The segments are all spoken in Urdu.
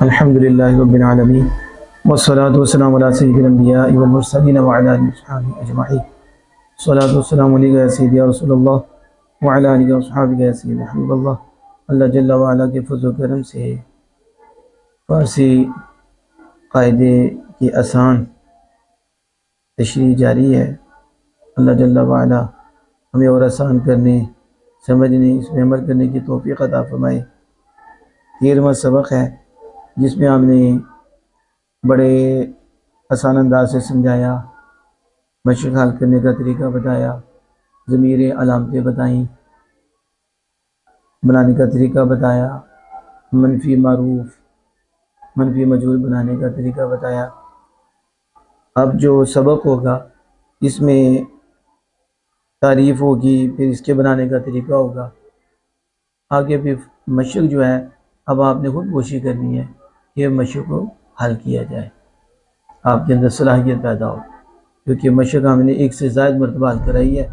الحمدللہ رب العالمین والصلاة والسلام علی سید الانبیاء والمرسلین وعلی آلہ وصحبہ اجمعین۔ الصلاة والسلام علیکہ یا سیدی یا رسول اللہ وعلی آلہ وصحبہ یا سیدی حبیب اللہ۔ اللہ جل وعلا کے فضل و کرم سے فارسی قاعدے کی آسان تشریح جاری ہے۔ اللہ جل وعلا ہمیں اور آسان کرنے، سمجھنے، اس میں عمل کرنے کی توفیق عطا فرمائے۔ 13واں سبق ہے جس میں ہم نے بڑے آسان انداز سے سمجھایا، مشق حل کرنے کا طریقہ بتایا، ضمیر علامتیں بتائیں، بنانے کا طریقہ بتایا، منفی معروف منفی مجہول بنانے کا طریقہ بتایا۔ اب جو سبق ہوگا اس میں تعریف ہوگی، پھر اس کے بنانے کا طریقہ ہوگا۔ آگے پھر مشق جو ہے اب آپ نے خود کوشش کرنی ہے کہ مشق کو حل کیا جائے، آپ کے اندر صلاحیت پیدا ہو، کیونکہ مشق ہم نے ایک سے زائد مرتبہ حل کرائی ہے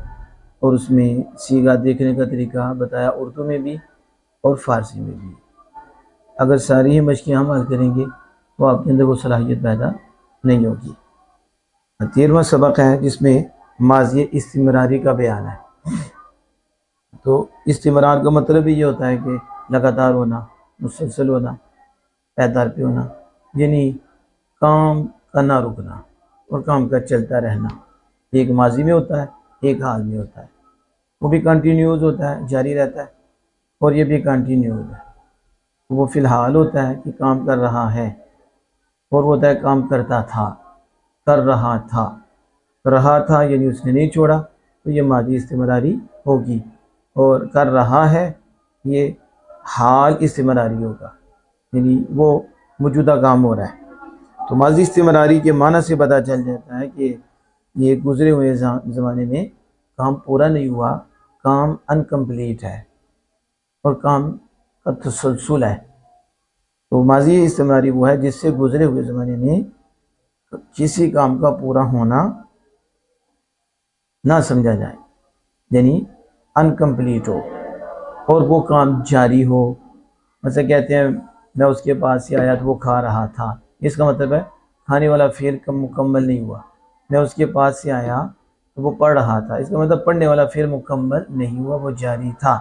اور اس میں سیگا دیکھنے کا طریقہ بتایا، اردو میں بھی اور فارسی میں بھی۔ اگر ساری ہی مشقیں ہم حل کریں گے تو آپ کے اندر وہ صلاحیت پیدا نہیں ہوگی۔ 13واں سبق ہے جس میں ماضی استمراری کا بیان ہے۔ تو استمرار کا مطلب یہ ہوتا ہے کہ لگاتار ہونا، مسلسل ہونا، پائیدار پہ ہونا، یعنی کام کا نہ رکنا اور کام کا چلتا رہنا۔ ایک ماضی میں ہوتا ہے، ایک حال میں ہوتا ہے، وہ بھی کنٹینیوز ہوتا ہے، جاری رہتا ہے، اور یہ بھی کنٹینیوز ہے۔ وہ فی الحال ہوتا ہے کہ کام کر رہا ہے، اور وہ ہوتا ہے کام کرتا تھا، کر رہا تھا۔ رہا تھا یعنی اس نے نہیں چھوڑا، تو یہ ماضی استمراری ہوگی، اور کر رہا ہے یہ حال استمراری ہوگا، یعنی وہ موجودہ کام ہو رہا ہے۔ تو ماضی استمراری کے معنی سے پتہ چل جاتا ہے کہ یہ گزرے ہوئے زمانے میں کام پورا نہیں ہوا، کام انکمپلیٹ ہے اور کام کا تسلسل ہے۔ تو ماضی استمراری وہ ہے جس سے گزرے ہوئے زمانے میں کسی کام کا پورا ہونا نہ سمجھا جائے، یعنی انکمپلیٹ ہو اور وہ کام جاری ہو۔ مثلا کہتے ہیں میں اس کے پاس سے آیا تو وہ کھا رہا تھا، اس کا مطلب ہے کھانے والا فعل مکمل نہیں ہوا۔ میں اس کے پاس سے آیا تو وہ پڑھ رہا تھا، اس کا مطلب پڑھنے والا فعل مکمل نہیں ہوا، وہ جاری تھا۔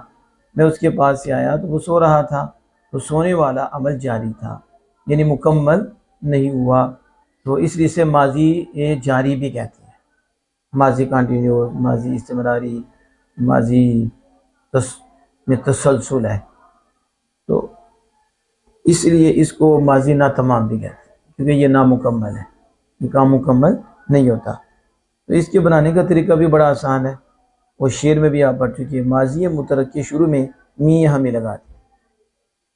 میں اس کے پاس سے آیا تو وہ سو رہا تھا، تو سونے والا عمل جاری تھا، یعنی مکمل نہیں ہوا۔ تو اس لیے سے ماضی جاری بھی کہتے ہیں، ماضی کنٹینیوس، ماضی استمراری، ماضی میں تسلسل ہے۔ تو اس لیے اس کو ماضی ناتمام بھی کہتے ہیں، کیونکہ یہ نامکمل ہے، یہ کام مکمل نہیں ہوتا۔ تو اس کے بنانے کا طریقہ بھی بڑا آسان ہے، وہ شعر میں بھی آپ پڑھ چکی ہے۔ ماضی مترک کے شروع میں می ہمیں لگا دی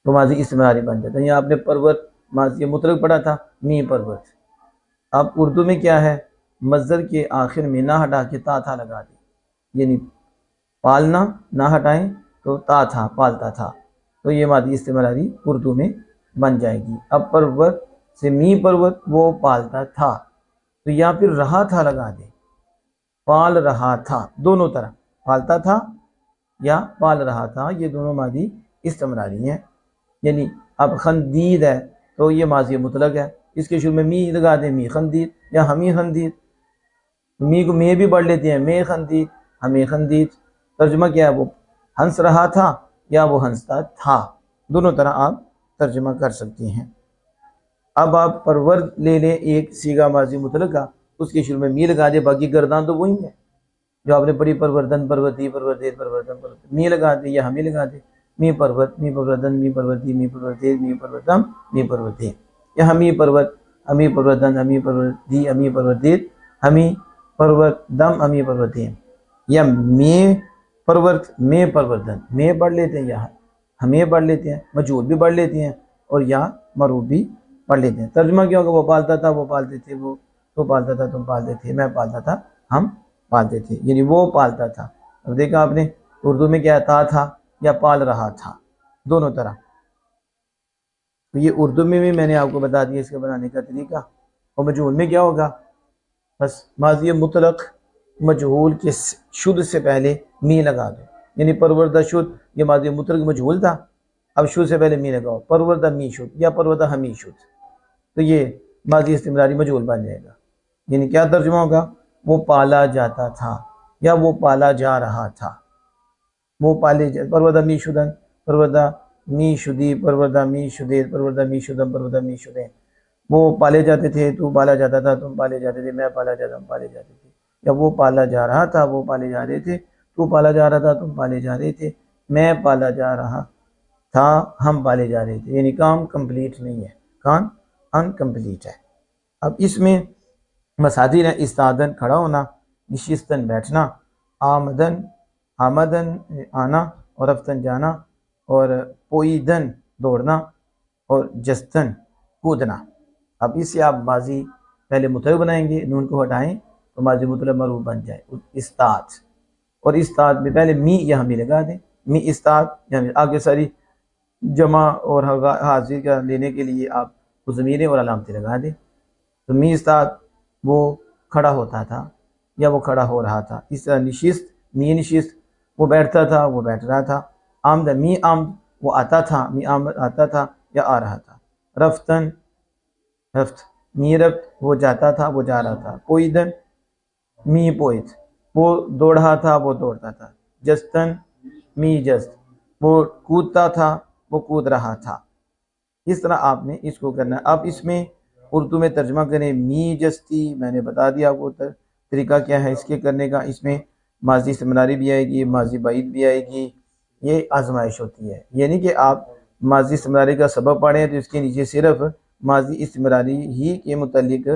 تو ماضی استمراری بن جاتا ہے۔ یہ آپ نے پرورت ماضی مترک پڑھا تھا، می پرورت۔ اب اردو میں کیا ہے، مصدر کے آخر میں نہ ہٹا کے تا تھا لگا دی، یعنی پالنا نہ ہٹائیں تو تا تھا، پالتا تھا، تو یہ ماضی استمراری اردو میں بن جائے گی۔ اب پرورت سے می پرورت، وہ پالتا تھا، تو یا پھر رہا تھا لگا دیں، پال رہا تھا، دونوں طرح پالتا تھا یا پال رہا تھا، یہ دونوں ماضی استمراری ہیں۔ یعنی اب خندید ہے تو یہ ماضی مطلق ہے، اس کے شروع میں می لگا دیں، می خندید یا ہمیں خندید۔ می کو میں بھی پڑھ لیتے ہیں، میں خندید، ہمیں خندید۔ ترجمہ کیا ہے، وہ ہنس رہا تھا یا وہ ہنستا تھا، دونوں طرح آپ ترجمہ کر سکتے ہیں۔ اب آپ پرورت لے لیں ایک سیگا ماضی مطلق کا، اس کے شروع میں می لگا دے، باقی گردان تو وہی ہے جو آپ نے پڑھی، پروردن، پروردی، پروردیر، پروردن، پروردن، می لگا دے یا ہمیں لگا دے، می پرورت، می پروردن، می پروردی، می پروردیر، می پروردم، می پروردیر، یا ہمیں پرورت، ہمیں پروردن، ہمیں پروردی، ہمیں پروردیر، ہمیں پروردم، ہمیں پروردیم، یا میں پرورت، میں پروردن، میں پڑھ لیتے ہیں یا ہمیں پڑھ لیتے ہیں، مجہول بھی پڑھ لیتے ہیں اور یا معروف بھی پڑھ لیتے ہیں۔ ترجمہ کیا ہوگا، وہ پالتا تھا، وہ پالتے تھے، وہ تو پالتا تھا، تم پالتے تھے، میں پالتا تھا، ہم پالتے تھے، یعنی وہ پالتا تھا۔ اب دیکھا آپ نے اردو میں کیا تا تھا یا پال رہا تھا، دونوں طرح۔ تو یہ اردو میں بھی میں نے آپ کو بتا دیا اس کے بنانے کا طریقہ۔ اور مجہول میں کیا ہوگا، بس ماضی مطلق مجہول کے شد سے پہلے می لگا دو، یعنی پروردہ شد، یہ ماضی مطلق مجہول تھا، اب شو سے پہلے می لگاؤ، پروردہ می شد یا پروردہ ہمی شد، تو یہ ماضی استمراری مجہول بن جائے گا. یعنی کیا ترجمہ ہوگا؟ وہ پالا جاتا تھا یا وہ پالا جا رہا تھا. وہ پالے پروردہ می شدن، پروردہ می شدی، پروردہ می شدے، پروردہ می شدم، پروردہ می شدے. وہ پالے جاتے تھے، تو پالا جاتا تھا، تم پالے جاتے تھے، میں پالا جاتا، ہم پالے جاتے تھے. یا وہ پالا جا رہا تھا، وہ پالے جا رہے تھے، تو پالا جا رہا تھا، تم پالے جا رہے تھے، میں پالا جا رہا تھا، ہم پالے جا رہے تھے. یعنی کام کمپلیٹ نہیں ہے، کام انکمپلیٹ ہے. اب اس میں مصادر ہیں: استادن کھڑا ہونا، نشستن بیٹھنا، آمدن آمدن آنا، اور رفتن جانا، اور پوئیدن دوڑنا، اور جستن کودنا. اب اس سے آپ ماضی پہلے متعلق بنائیں گے، نون کو ہٹائیں تو ماضی مطلق مرفوع بن جائے. استاد، اور استاد میں پہلے می یہاں بھی لگا دیں، می استاد، یعنی آگے ساری جمع اور حاضر کا لینے کے لیے آپ ضمیریں اور علامتیں لگا دیں. تو می استاد وہ کھڑا ہوتا تھا یا وہ کھڑا ہو رہا تھا. اس طرح نشست، می نشست وہ بیٹھتا تھا، وہ بیٹھ رہا تھا. آمد، می آمد وہ آتا تھا، می آمد آتا تھا یا آ رہا تھا. رفتن رفت، می رفت وہ جاتا تھا، وہ جا رہا تھا. پوئیدن می پوئت وہ دوڑ رہا تھا، وہ دوڑتا تھا. جستن می جست وہ کودتا تھا، وہ کود رہا تھا. اس طرح آپ نے اس کو کرنا ہے. اب اس میں اردو میں ترجمہ کریں، می جستی، میں نے بتا دیا آپ کو طریقہ کیا ہے اس کے کرنے کا. اس میں ماضی استمراری بھی آئے گی، ماضی بعید بھی آئے گی. یہ آزمائش ہوتی ہے، یعنی کہ آپ ماضی استمراری کا سبب پڑھیں تو اس کے نیچے صرف ماضی استمراری ہی کے متعلق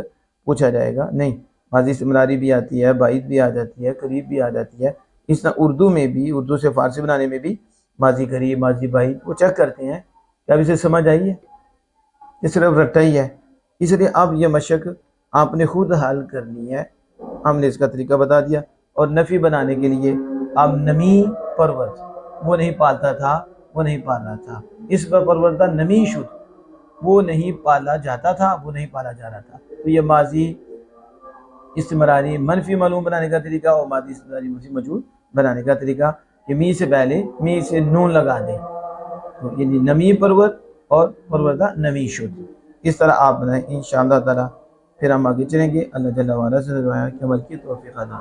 پوچھا جائے گا، نہیں، ماضی استمراری بھی آتی ہے، بعید بھی آ جاتی ہے، قریب بھی آ جاتی ہے. اس طرح اردو میں بھی، اردو سے فارسی بنانے میں بھی ماضی قریب، ماضی بعید وہ چیک کرتے ہیں. کیا اب اسے سمجھ آئی ہے؟ یہ صرف رٹا ہی ہے. اس لیے اب یہ مشق آپ نے خود حل کرنی ہے. ہم نے اس کا طریقہ بتا دیا. اور نفی بنانے کے لیے اب نمی پرورت، وہ نہیں پالتا تھا، وہ نہیں پال رہا تھا. اس پر پروردہ نمی شد، وہ نہیں پالا جاتا تھا، وہ نہیں پالا جا رہا تھا. تو یہ ماضی استمراری منفی معلوم بنانے کا طریقہ اور ماضی استمراری منفی مجہول بنانے کا طریقہ کہ می سے پہلے می سے نون لگا دیں، تو یعنی نمی پرورت اور پروردہ نمی شد. اس طرح آپ بنائیں انشاءاللہ تعالی. پھر ہم آگے چلیں گے. اللہ جل وعلا سے دعا ہے کہ عمل کی توفیق عطا.